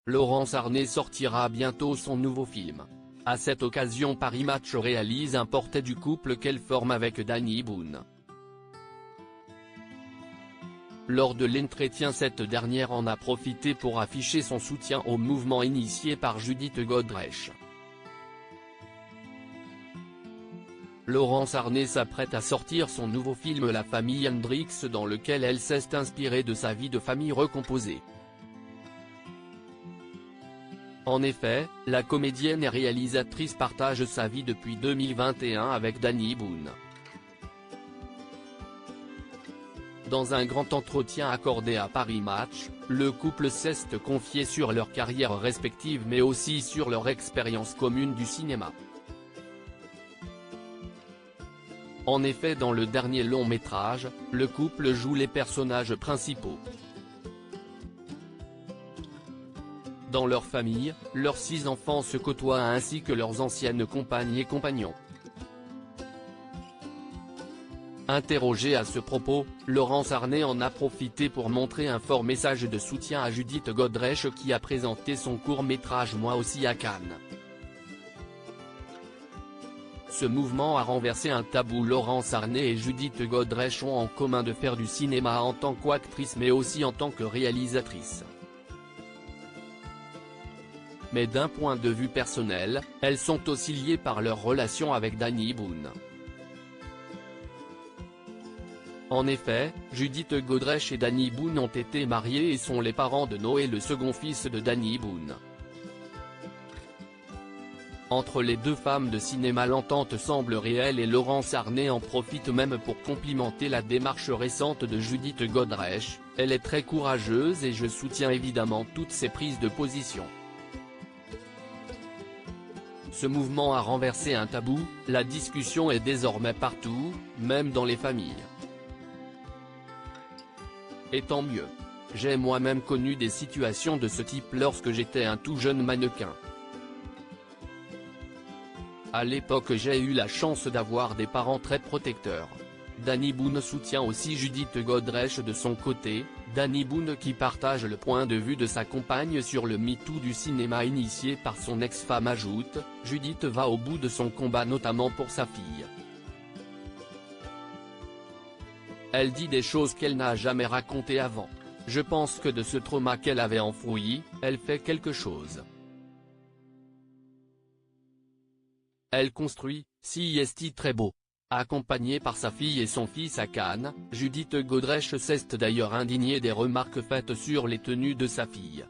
Laurence Arnay sortira bientôt son nouveau film. À cette occasion Paris Match réalise un portrait du couple qu'elle forme avec Danny Boone. Lors de l'entretien, cette dernière en a profité pour afficher son soutien au mouvement initié par Judith Godrèche. Laurence Arnay s'apprête à sortir son nouveau film La famille Hendrix, dans lequel elle s'est inspirée de sa vie de famille recomposée. En effet, la comédienne et réalisatrice partage sa vie depuis 2021 avec Danny Boone. Dans un grand entretien accordé à Paris Match, le couple s'est confié sur leur carrière respective mais aussi sur leur expérience commune du cinéma. En effet, dans le dernier long métrage, le couple joue les personnages principaux. Dans leur famille, leurs 6 enfants se côtoient ainsi que leurs anciennes compagnes et compagnons. Interrogée à ce propos, Laurence Arnay en a profité pour montrer un fort message de soutien à Judith Godrèche qui a présenté son court-métrage Moi aussi à Cannes. Ce mouvement a renversé un tabou. Laurence Arnay et Judith Godrèche ont en commun de faire du cinéma en tant qu'actrice mais aussi en tant que réalisatrice. Mais d'un point de vue personnel, elles sont aussi liées par leur relation avec Danny Boone. En effet, Judith Godrèche et Danny Boone ont été mariés et sont les parents de Noé, le second fils de Danny Boone. Entre les deux femmes de cinéma, l'entente semble réelle et Laurence Arnay en profite même pour complimenter la démarche récente de Judith Godrèche. Elle est très courageuse et je soutiens évidemment toutes ses prises de position. Ce mouvement a renversé un tabou, la discussion est désormais partout, même dans les familles. Et tant mieux. J'ai moi-même connu des situations de ce type lorsque j'étais un tout jeune mannequin. À l'époque, j'ai eu la chance d'avoir des parents très protecteurs. Danny Boone soutient aussi Judith Godrèche de son côté, Danny Boone qui partage le point de vue de sa compagne sur le MeToo du cinéma initié par son ex-femme ajoute, Judith va au bout de son combat notamment pour sa fille. Elle dit des choses qu'elle n'a jamais racontées avant. Je pense que de ce trauma qu'elle avait enfoui, elle fait quelque chose. Elle construit, si est très beau. Accompagnée par sa fille et son fils à Cannes, Judith Godrèche s'est d'ailleurs indignée des remarques faites sur les tenues de sa fille.